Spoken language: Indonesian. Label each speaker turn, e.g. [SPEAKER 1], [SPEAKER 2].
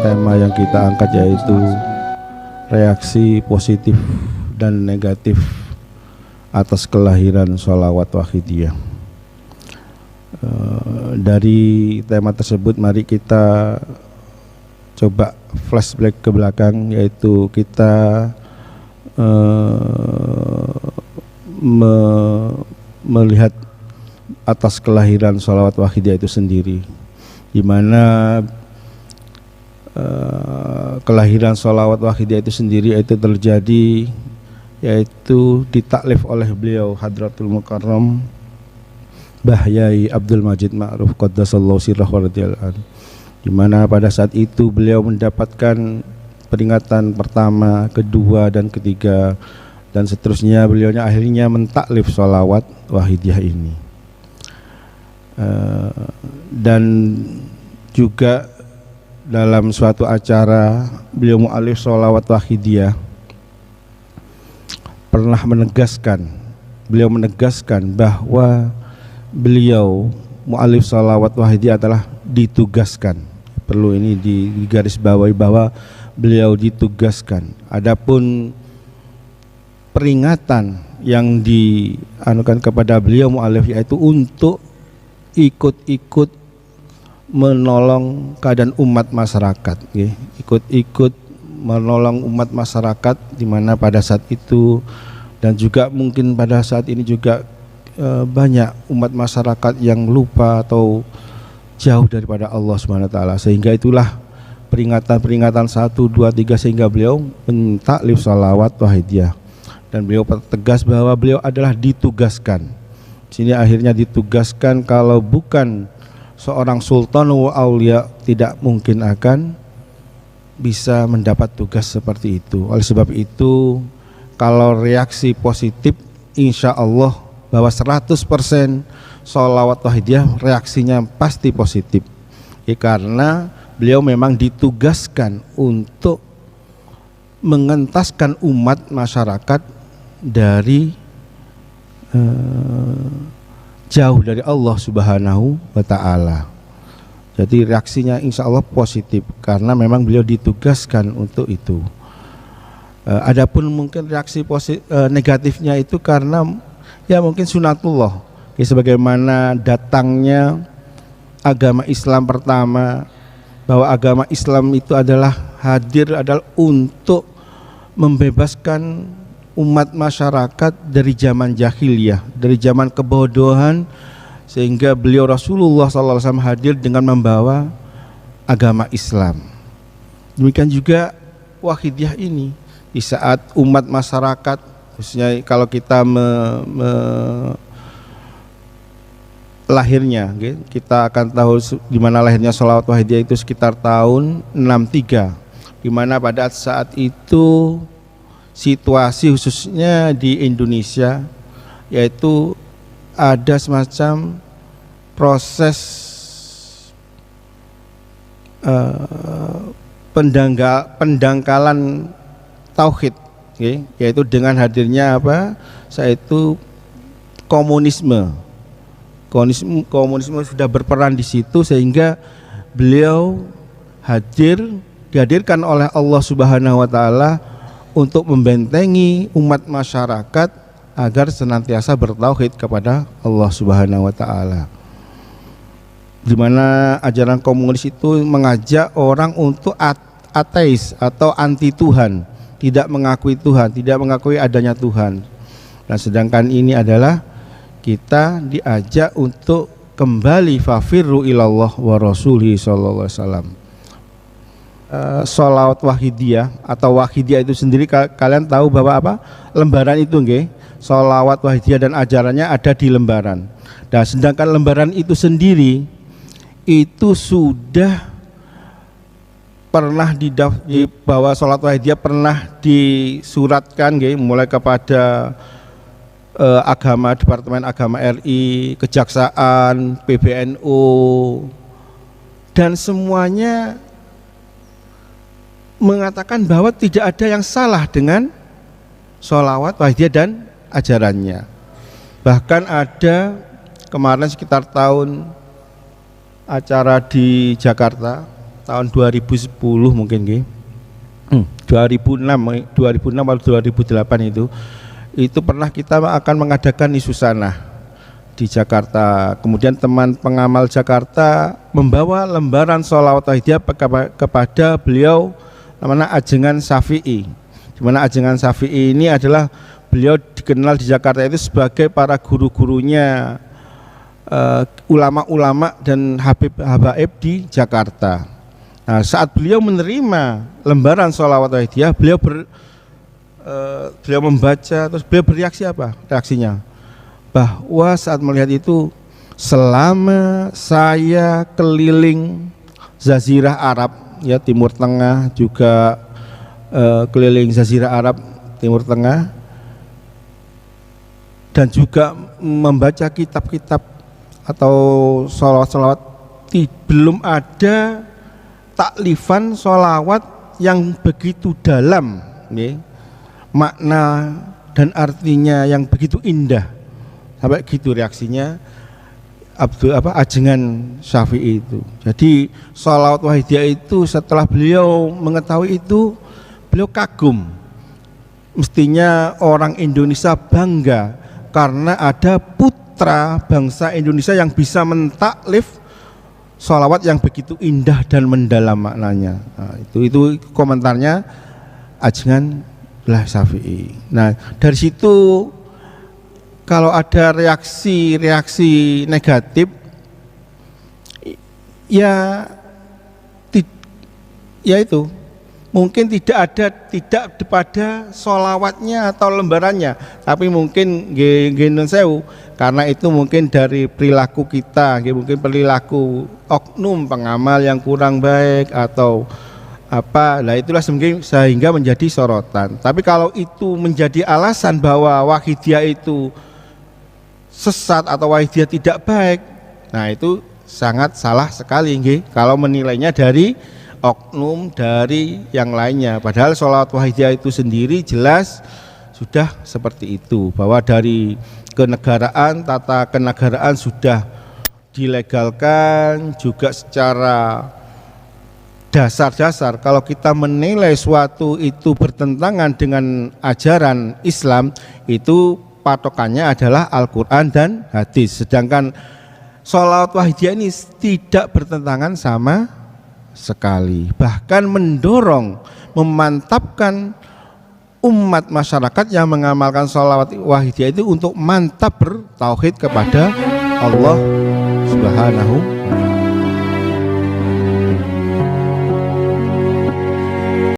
[SPEAKER 1] Tema yang kita angkat yaitu reaksi positif dan negatif atas kelahiran sholawat wahidiyah. Dari tema tersebut mari kita coba flashback ke belakang, yaitu kita melihat atas kelahiran sholawat wahidiyah itu sendiri, di mana kelahiran sholawat wahidiyah itu sendiri itu terjadi yaitu ditaklif oleh beliau Hadratul Mukarram Mbah Yai Abdul Majid Ma'ruf Qaddasallahu sirrahu wa radhiyallahu anhu, di mana pada saat itu beliau mendapatkan peringatan pertama, kedua dan ketiga dan seterusnya. Beliaunya akhirnya mentaklif sholawat wahidiyah ini, dan juga dalam suatu acara beliau mu'alif sholawat wahidiyah pernah menegaskan bahwa beliau mu'alif sholawat wahidiyah adalah ditugaskan. Perlu ini digarisbawahi bahwa beliau ditugaskan. Adapun peringatan yang dianukan kepada beliau mu'alif yaitu untuk ikut-ikut menolong keadaan umat masyarakat, ikut-ikut menolong umat masyarakat, di mana pada saat itu dan juga mungkin pada saat ini juga banyak umat masyarakat yang lupa atau jauh daripada Allah SWT, sehingga itulah peringatan 1, 2, 3 sehingga beliau mentaklif sholawat wahidiyah, dan beliau tegas bahwa beliau adalah ditugaskan. Sini akhirnya ditugaskan, kalau bukan seorang sultan wa aulia tidak mungkin akan bisa mendapat tugas seperti itu. Oleh sebab itu, kalau reaksi positif, insya Allah bahwa 100% sholawat wahidiyah reaksinya pasti positif, karena beliau memang ditugaskan untuk mengentaskan umat masyarakat dari jauh dari Allah Subhanahu wa Ta'ala. Jadi reaksinya insya Allah positif karena memang beliau ditugaskan untuk itu. Adapun mungkin reaksi negatifnya itu karena ya mungkin sunatullah, sebagaimana datangnya agama Islam pertama, bahwa agama Islam itu adalah untuk membebaskan umat masyarakat dari zaman jahiliyah, dari zaman kebodohan, sehingga beliau Rasulullah SAW hadir dengan membawa agama Islam. Demikian juga wahidiyah ini, di saat umat masyarakat, khususnya kalau kita lahirnya, kita akan tahu di mana lahirnya sholawat wahidiyah itu sekitar tahun 63, di mana pada saat itu situasi khususnya di Indonesia yaitu ada semacam proses pendangkalan tauhid, yaitu dengan hadirnya yaitu komunisme sudah berperan di situ, sehingga beliau dihadirkan oleh Allah Subhanahu wa Ta'ala untuk membentengi umat masyarakat agar senantiasa bertauhid kepada Allah Subhanahu wa Ta'ala. Di mana ajaran komunis itu mengajak orang untuk ateis atau anti Tuhan, tidak mengakui Tuhan, tidak mengakui adanya Tuhan. Nah, sedangkan ini adalah kita diajak untuk kembali fafirru ilallah wa rasulihi sallallahu alaihi wasallam. Sholawat wahidiyah atau wahidiyah itu sendiri kalian tahu bahwa apa? Lembaran itu nggih. Sholawat wahidiyah dan ajarannya ada di lembaran. Nah, sedangkan lembaran itu sendiri itu sudah pernah bahwa sholawat wahidiyah pernah disuratkan nggih, mulai kepada agama, Departemen Agama RI, Kejaksaan, PBNU, dan semuanya mengatakan bahwa tidak ada yang salah dengan sholawat wahidiyah dan ajarannya. Bahkan ada kemarin sekitar tahun acara di Jakarta tahun 2010 mungkin nggih. 2006 atau 2008 itu pernah kita akan mengadakan isu sanah di Jakarta. Kemudian teman pengamal Jakarta membawa lembaran sholawat wahidiyah kepada beliau namanya Ajengan Syafi'i, di mana Ajengan Syafi'i ini adalah beliau dikenal di Jakarta itu sebagai para guru-gurunya ulama-ulama dan habib di Jakarta. Nah, saat beliau menerima lembaran sholawat wahidiyah, beliau membaca, terus beliau bereaksi apa? Reaksinya bahwa saat melihat itu, selama saya keliling Jazirah Arab, ya Timur Tengah juga keliling Jazirah Arab Timur Tengah, dan juga membaca kitab-kitab atau sholawat-sholawat, belum ada taklifan sholawat yang begitu dalam, ya, makna dan artinya yang begitu indah, sampai gitu reaksinya Ajengan Syafi'i itu. Jadi sholawat wahidiyah itu setelah beliau mengetahui itu, beliau kagum. Mestinya orang Indonesia bangga karena ada putra bangsa Indonesia yang bisa mentaklif sholawat yang begitu indah dan mendalam maknanya. Nah, itu komentarnya Ajengan Syafi'i. Nah, dari situ kalau ada reaksi negatif, ya itu mungkin tidak pada sholawatnya atau lembarannya, tapi mungkin genen sewu, karena itu mungkin dari perilaku kita, mungkin perilaku oknum pengamal yang kurang baik atau apa. Nah, itulah sehingga menjadi sorotan. Tapi kalau itu menjadi alasan bahwa wahidiyah itu sesat atau wahidiyah tidak baik, nah itu sangat salah sekali nggih, kalau menilainya dari oknum dari yang lainnya. Padahal sholawat wahidiyah itu sendiri jelas sudah seperti itu, bahwa dari kenegaraan, tata kenegaraan sudah dilegalkan, juga secara dasar-dasar kalau kita menilai suatu itu bertentangan dengan ajaran Islam, itu patokannya adalah Al-Quran dan hadis. Sedangkan sholawat wahidiyah ini tidak bertentangan sama sekali, bahkan mendorong, memantapkan umat masyarakat yang mengamalkan sholawat wahidiyah itu untuk mantap bertauhid kepada Allah Subhanahu